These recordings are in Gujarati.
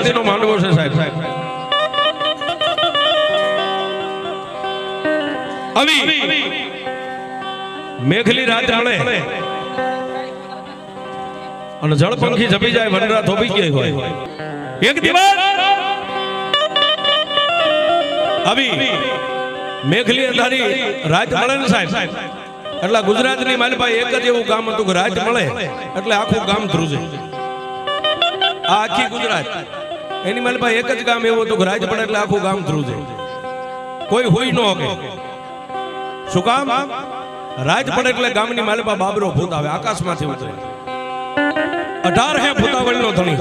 શક્તિનો માંડવો છે સાહેબ. આવી મેઘલી રાત મળે અને જળપંખી જપી જાય, વનરા થોભી ગઈ હોય. એક દિવસ આવી મેઘલી અંધારી રાત મળે ને સાહેબ, એટલે ગુજરાતની માલપા એક જ એવું ગામ હતું કે રાત મળે એટલે આખું ગામ ધ્રુજે. આ આખી ગુજરાત એની માલપા એક જ ગામ એવું હતું કે રાત પડે એટલે આખું ગામ ધ્રુજે, કોઈ હોય ન હોકે. શું કામ? રાત પડે એટલે ગામની માલપા બાબરો ભૂત આવે, આકાશમાંથી ઉતરે. 18 હે ભૂતાવળનો ધણી.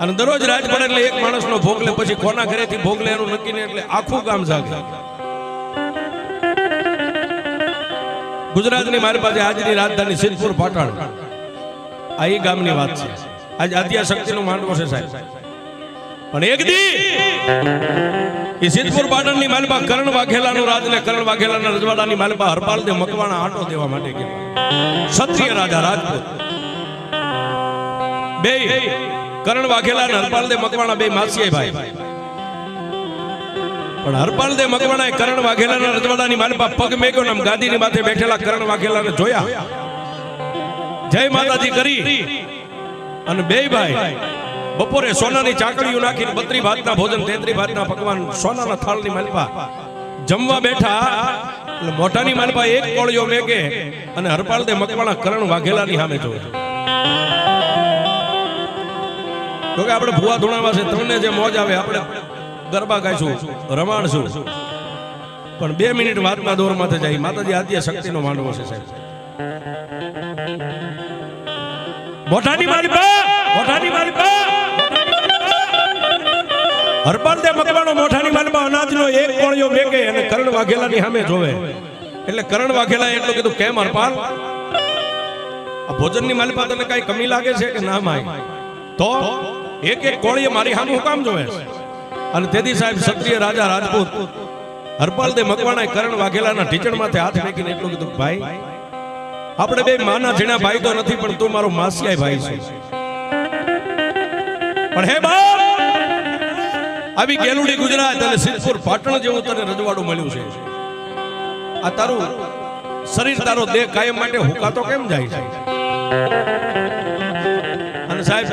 અને દરરોજ રાત પડે એટલે એક માણસનો ભોગ લે, પછી કોના ઘરેથી ભોગ લે એનું નક્કી ને એટલે આખું ગામ જાગે. ગુજરાતની મારી પાસે આજની રાજધાની સિદ્ધપુર પાટણ, આ એ ગામની વાત છે. આજ આદ્યા શક્તિનો માંડવો છે સાહેબ. પણ એક દી એ સિદ્ધપુર પાટણની માલપા કરણ વાઘેલાનું રાજ ને કરણ વાઘેલાના રજવાડાની માલપા હરપાલ દે મકવાણા આટો દેવા માટે ગયા. ક્ષત્રિય રાજા રાજપૂત બે, કરણ વાઘેલા અને હરપાલ દે મકવાણા બે માસીએ ભાઈ. પણ હરપાલ દે મકવાણાએ કરણ વાઘેલાના રજવાડાની માલપા પગ મેક્યો ને ગાદીની માથે બેઠેલા કરણ વાઘેલાને જોયા, જય માતાજી કરી અને બે ભાઈ બપોરે સોનાની ચાકડીઓ નાખીને 32 ભાતના ભોજન 33 ભાતના પકવાન સોનાના થાળની માલપા જમવા બેઠા. એટલે મોઢાની માલપા એક કોળિયો મેકે અને હરપાલ દે મકવાણા કરણ વાઘેલાની સામે જોવે. તો કે આપણે ભુવા ધૂણાવા છે, તમને જે મોજ આવે આપણે ગરબા ગાઈશું, રમાડશું, પણ 2 મિનિટ વાતના દોર માથે જાય. માતાજી આદ્ય શક્તિનો માંડવો છે સાહેબ. મોઢાની માલપા હરપાલ દે મકવાણો મોઢાની માલપા અનાજનો એક કોળિયો મેકે અને કરણ વાઘેલાની સામે જોવે. એટલે કરણ વાઘેલા એટલું કીધું, કેમ હરપાલ, આ ભોજનની માલપા તને કઈ કમી લાગે છે કે ના માય? તો એક એક કોળીએ મારી સામે હું કામ જોવે? અને તેથી સાહેબ ક્ષત્રિય રાજા રાજપૂત હરપાલ દે મકવાણાએ કરણ વાઘેલાના ઢીચણ માથે હાથ મૂકીને એટલું કીધું, ભાઈ આપણે બે માના ઝીણા ભાઈ તો નથી, પણ તું મારો માસિયાઈ ભાઈ છે. પણ હે બાપ, આવી ગેલુડી ગુજરાત અને સિદ્ધપુર પાટણ જેવું તને રજવાડું મળ્યું છે. આ તારું શરીર, તારો દેહ કાયમ માટે હુકાતો કેમ જાય છે? અને સાહેબ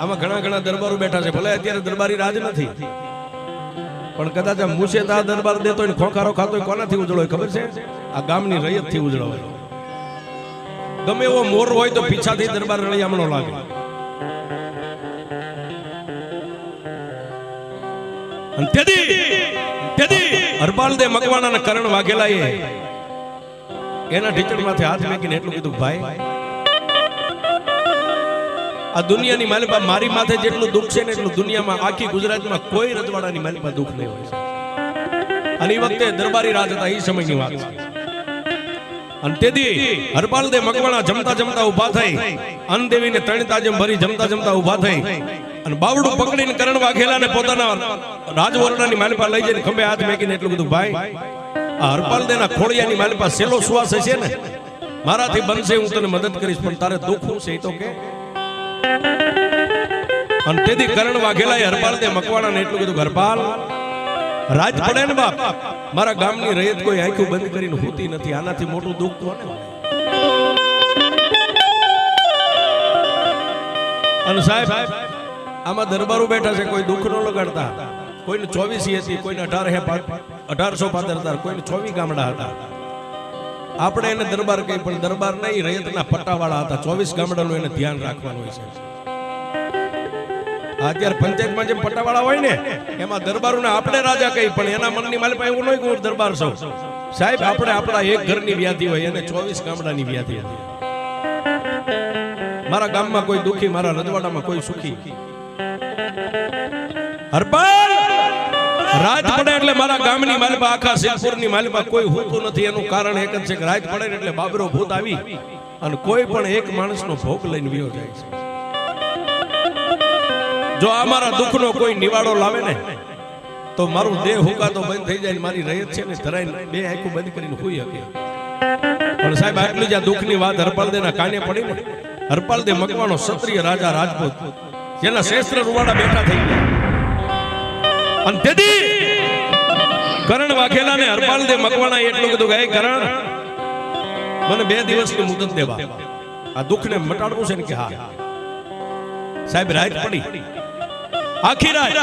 આમાં ઘણા દરબારો બેઠા છે. ભલે અત્યારે દરબારી રાજ નથી, પણ કદાચ આ મુસેદા દરબાર દેતો હોય, ખોખારો ખાતો હોય, કોનાથી ઉજળો હોય ખબર છે? આ ગામની રૈયતથી ઉજળો હોય. ગમે એવો મોર હોય તો પીછાથી દરબાર રળિયામણો લાગે. અને તેથી હરપાલ દે મકવાણા અને કરણ વાઘેલાએ એના ઢીચણમાંથી હાથ મૂકીને એટલું કીધું, ભાઈ આ દુનિયાની માલપા મારી માથે જેટલું દુઃખ છે ને એટલું દુનિયામાં આખી ગુજરાતમાં કોઈ રજવાડાની માલપા દુઃખ નહીં હોય. અને એ વખતે દરબારી રાજ હતા, એ સમયની વાત છે. અને તેથી હરપાલ દે મકવાણા જમતા ઉભા થઈ, અનદેવીને 3 તાજમ ભરી જમતા ઉભા થઈ અને બાવડું પકડીને કરણ વાઘેલાને પોતાના રાજવરણાની માલપા લઈ જઈને ખંભે હાથ મેકીને એટલું કીધું, ભાઈ આ હરપાલ દેના ખોડિયાની માલપા સેલો સુવાસ છે ને, મારાથી બનશે હું તને મદદ કરીશ, પણ તારે દુઃખ શું છે એ તો કે. અને તેથી કરણ વાઘેલાએ હરપાલ દે મકવાણાને એટલું કીધું, હરપાલ રાજ પડે ને બાપ, મારા ગામની રૈયત કોઈ આંખો બંધ કરીને હોતી નથી, આનાથી મોટું દુઃખ કોને? અને સાહેબ આમાં દરબારો બેઠા છે, કોઈ દુઃખ ન લગાડતા. કોઈને 24 હતી, કોઈને 1875, કોઈને 24 ગામડા હતા. આપણે એને દરબાર કહી, પણ દરબાર નહીં, રૈયતના પટ્ટાવાળા હતા. 24 ગામડાનું એને ધ્યાન રાખવાનું હોય છે. અત્યારે પંચાયતમાં જેમ પટ્ટાવાળા હોય ને, એમાં દરબારોને આપણે રાજા કહી, પણ એના મનની માલપા એવું નહીં કે હું દરબાર છું. સાહેબ આપણે આપણા એક ઘરની વ્યાધિ હોય, એને 24 ગામડાની વ્યાધિ હતી. મારા ગામમાં કોઈ દુખી, મારા રજવાડામાં કોઈ સુખી. હરપાલ રાત પડે એટલે મારા ગામની માલપા, આખા સિદ્ધપુરની માલપા કોઈ હોતું નથી. એનું કારણ એક જ છે કે રાત પડે એટલે બાબરો ભૂત આવી અને કોઈ પણ એક માણસનો ભોગ લઈને વિયો જાય છે. જો આ મારા દુઃખનો કોઈ નિવાડો લાવે ને તો મારું દેહ હુકાતો બંધ થઈ જાય, મારી રૈયત છે ને ધરાઈને 2 આંખો બંધ કરીને હોઈ શકે. પણ સાહેબ આટલી જ દુઃખની વાત હરપાલ દેના કાને પડી ને, હરપાલ દે મકવાણો ક્ષત્રિય રાજા રાજપૂત જેના શસ્ત્ર રૂવાડા બેઠા થઈ ગયા. અને તેથી કરણ વાઘેલાને હરપાલ દે મકવાણા એટલું કીધું કે કરણ મને 2 દિવસની મુદત દેવા, આ દુઃખને મટાડવું છે ને. કે હા સાહેબ. રાત પડી, આખી રાત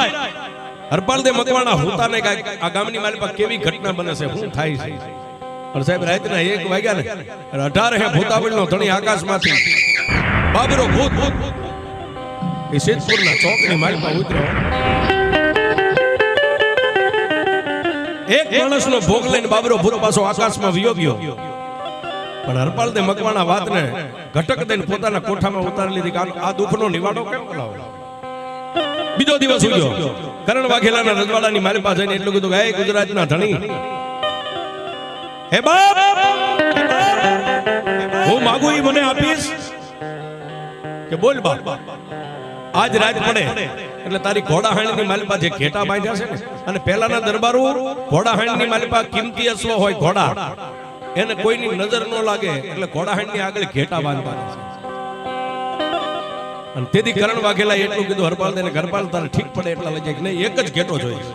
હરપાલ દે મકવાણા હોતાને આ ગામની મારી પાસે કેવી ઘટના બને છે, શું થાય છે. પણ સાહેબ રાતના 1 વાગ્યા ને 18 હે ભૂતાવળનો ધણી આકાશમાંથી બાબરો ભૂત એ સિદ્ધપુરના ચોકની મારી પાસે ઉતર્યો. એક માણસનો ભોગ લઈને બાબરો ભૂત પાછો આકાશમાં વિયો ગયો. પણ હરપાલ દે મકવાણા વાતને ઘટક દઈને પોતાના કોઠામાં ઉતારી લીધી કે આ દુઃખનો નિવાડો કેમ કરાવો. બીજો દિવસ ઉગ્યો. કરણ વાઘેલાના રજવાડાની મારી પાસે જઈને એટલું કીધું કે હે ગુજરાતના ધણી, હે બાપ, હું માંગુ ઈ મને આપીશ. કે બોલ બાપ. આજ રાત પડે એટલે તારી ઘોડાહાણની મારી પાસે ઘેટા બાંધ્યા છે ને, અને પહેલાના દરબારો ઘોડાહાણની મારી પાસે કિંમતી અસલો હોય ઘોડા, એને કોઈની નજર ન લાગે એટલે ઘોડાહાણની આગળ ઘેટા બાંધવાના છે. અને તેથી કરણ વાઘેલા એટલું કીધું હરપાલ દે, હરપાલ તારે ઠીક પડે એટલા લઈ જાય, નહીં એક જ ઘેટો જોઈએ.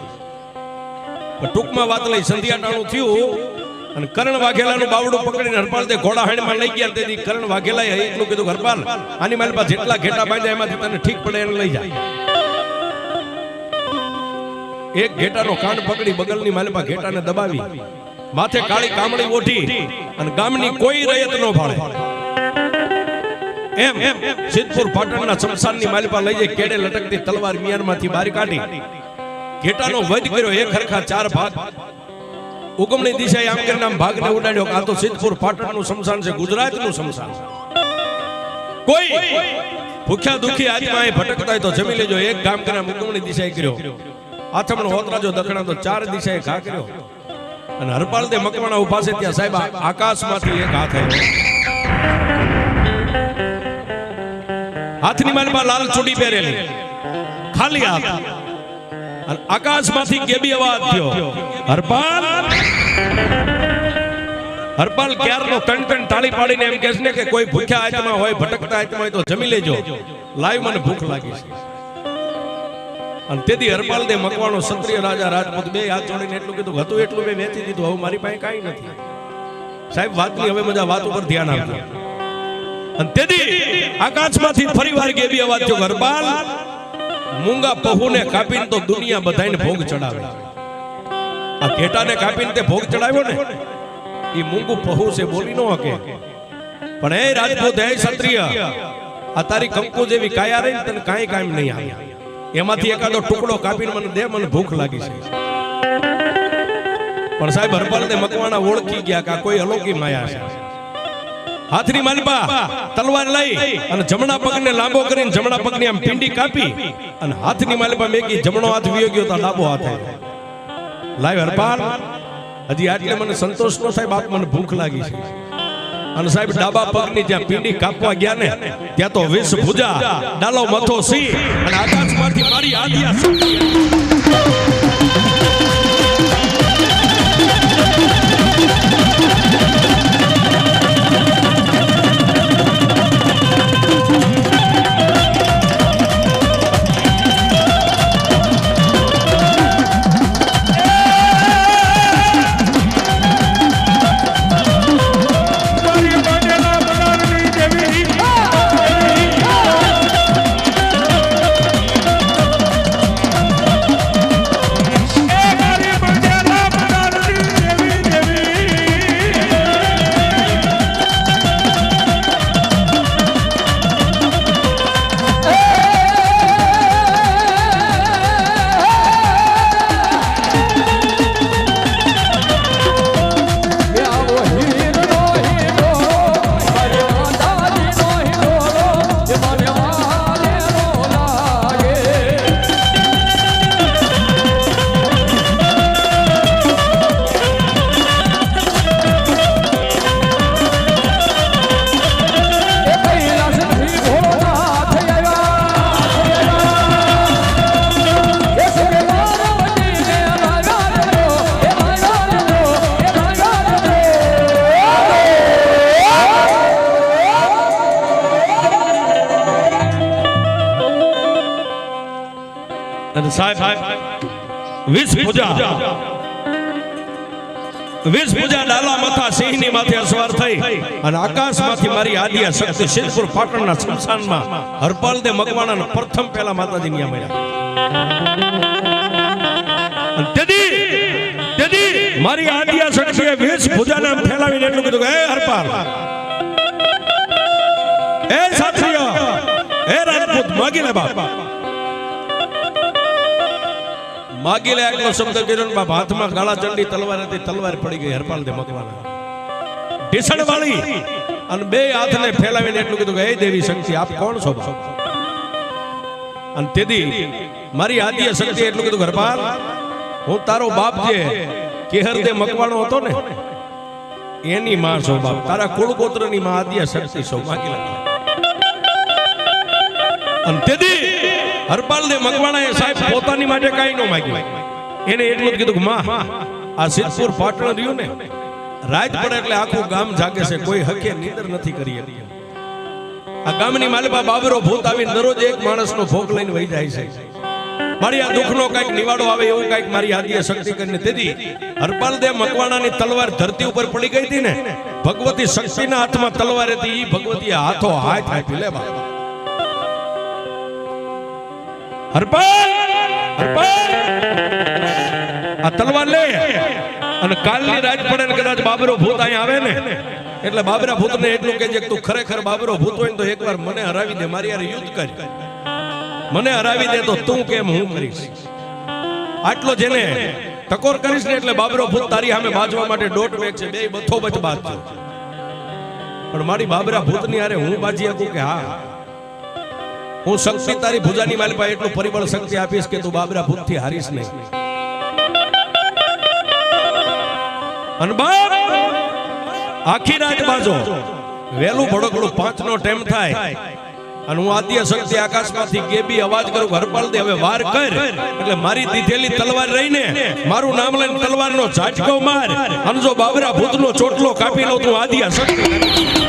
પણ ટૂંકમાં વાત લઈ સંધ્યાટાણું થયું અને કરણ વાઘેલાનું બાવડું પકડીને હરપાલ દે ઘોડાહાણમાં લઈ ગયા. તેથી કરણ વાઘેલાએ એટલું કીધું હરપાલ આની મારી પાસે જેટલા ઘેટા બાંધ્યા એમાંથી તને ઠીક પડે એને લઈ જાય. એક ઘેટાનો કાન પકડી બગલની મારી પાસે ઘેટાને દબાવી, માથે કાળી કામળી ઓઢી અને ગામની કોઈ રયત ન ભાળે એમ સિદ્ધપુર પાટણના શમશાનની માલિપા લઈ જઈ કેડે લટકતી તલવાર મિયાનમાંથી બહાર કાઢી ઘેટાનો વધ કર્યો. એક હરખા 4 ભાગ ઉગમણી દિશાએ આમ કરીને આમ ભાગને ઉડાડ્યો. આ તો સિદ્ધપુર પાટણનું શમશાન છે, ગુજરાતનું શમશાન. કોઈ ભૂખ્યા દુખી આત્મા એ ભટકતા હોય તો જમી લેજો. એક ગામ કરીને ઉગમણી દિશાએ કર્યો, આથમણો હોતરાજો દક્ષિણા તો 4 દિશાએ ઘા કર્યો. અને હરપાલ દે મકવાણા ઉભા છે ત્યાં સાહેબ આકાશમાંથી એક હાથ આવ્યો. હાથની માલમાં લાલ ચોડી પહેરેલી, ખાલી હાથ, અને આકાશમાંથી કેબી અવાજ થયો, હરપાલ. હરપાલ ક્યારનો ટન તાળી પાડીને એમ કહે છે કે કોઈ ભૂખ્યા આત્મા હોય, ભટકતા આત્મા હોય તો જમી લેજો, લાઈવ મને ભૂખ લાગી છે. અને તેથી હરપાલ દે મકવાણો ક્ષત્રિય રાજા રાજપૂત 2 હાથ જોડીને એટલું કીધું હતું એટલું મેં વેચી દીધું, હવે મારી પાસે કાંઈ નથી. સાહેબ વાતની હવે મજા વાત ઉપર ધ્યાન આપજો. અને તેથી આકાશમાંથી ફરીવાર કેબી અવાજ થયો, હરપાલ મૂંગા પહુને કાપીને તો દુનિયા બધાને ભોગ ચડાવે. આ ઘેટાને કાપીને તે ભોગ ચડાવ્યો ને, એ મૂંગું પહુ છે, બોલી ન શકે. પણ એ રાજપૂત, હે ક્ષત્રિય, આ તારી કંકુ જેવી કાયા રહી તને કાંઈ કામ નહીં આવે, એમાંથી એકાદો ટુકડો કાપીને મને દે, મને ભૂખ લાગી છે. પણ સાહેબ હરપાલ દે મકવાણા ઓળખી ગયા કે આ કોઈ અલૌકિક માયા છે. હાથની માલિપા તલવાર લઈ અને જમણા પગને લાંબો કરીને જમણા પગની આમ પિંડી કાપી અને હાથની માલિપા મેકી જમણો હાથ વિયો ગયો તો ડાબો હાથ આવ્યો. લાવ હરપાલ, હજી આટલે મને સંતોષ નો સાહેબ, આપ મને ભૂખ લાગી છે. અને સાહેબ ડાબા પગની જ્યાં પિંડી કાપવા ગયા ને ત્યાં તો 20 ભુજા, ડાલો મથો સી અને આકાશમાંથી મારી આદિયા અને સાહેબ 20 પૂજા ડાલા માથા સિંહની માથે અસવાર થઈ અને આકાશમાંથી મારી આદિયા શક્તિ સિદ્ધપુર પાટણના સ્મશાનમાં હરપાલ દે મકવાણાના પ્રથમ પહેલા માતાજી ન્યા મળ્યા. તેથી મારી આદિયા શક્તિએ 20 ભુજાને ફેલાવીને એટલું કીધું કે હે હરપાલ, હે સાત્રિય, હે રાજપૂત, માગી લે બાપ. માગી લે એટલો શબ્દ કર્યો ને બાપ હાથમાં ગાળા ચંડી તલવાર હતી, તલવાર પડી ગઈ હરપાલ દે મકવાણા ઢીસણ વાળી અને બે હાથને ફેલાવીને એટલું કીધું કે હે દેવી શક્તિ, આપ કોણ છો બાપ? અને તેથી મારી આદિયા શક્તિ એટલું કીધું હરપાલ, હું તારો બાપ જે કેહર દે મકવાણો હતો ને એની માં છો બાપ, તારા કુળ ગોત્રની માં આદિયા શક્તિ છો, માગી લે. અને તેથી હરપાલ દે મકવાણાએ સાહેબ પોતાની માટે કાઈ ન માગ્યું, એને એટલું જ કીધું કે માં આ સિદ્ધપુર પાટણ રહ્યું ને રાત પડે એટલે આખું ગામ જાગે છે, કોઈ હકે નીંદર નથી કરી. આ ગામની માલપા બાબરો ભૂત આવીને દરરોજ એક માણસનો ભોગ લઈને વહી જાય છે. મારી આ દુઃખનો કઈક નિવાડો આવે એવું કઈક મારી આદિયા શક્તિ કરીને. તેથી હરપાલ દે મકવાણાની તલવાર ધરતી ઉપર પડી ગઈ હતી ને, ભગવતી શક્તિના હાથમાં તલવાર હતી, ઈ ભગવતી હાથો હાથ આપી લે બાપ. હરપાલ, હરપાલ આ તલવાર લે અને કાલની રાત પડે ને કદાચ બાબરો ભૂત અહીંયા આવે ને એટલે બાબરા ભૂતને એટલું કહેજે કે તું ખરેખર બાબરો ભૂત હોય ને તો એકવાર મને હરાવી દે, મારી યાર યુદ્ધ કર, મને હરાવી દે તો તું કેમ હું કરીશ. આટલો જેને ટકોર કરીશ ને એટલે બાબરો ભૂત તારી સામે બાજવા માટે દોટ વેચ છે, બે બથો બચ બાજજો. પણ મારી બાબરા ભૂતની હારે હું બાજી શકું કે હા હું શક્તિ તારી ભુજાની માલિપા એટલું પરિબળ શક્તિ આપીશ કે તું બાબરા ભૂતથી હારીશ નહીં. અને બાપ આખી રાત બાજો વેલું ભડકડું 5 નો ટાઈમ થાય અને હું આદ્ય શક્તિ આકાશમાંથી ગેબી અવાજ કરું, હરપાલ દે હવે વાર કર. એટલે મારી દીધેલી તલવાર રહીને મારું નામ લઈને તલવારનો ઝાટકો માર અને જો બાબરા ભૂતનો ચોટલો કાપી લો તું આદ્ય શક્તિ.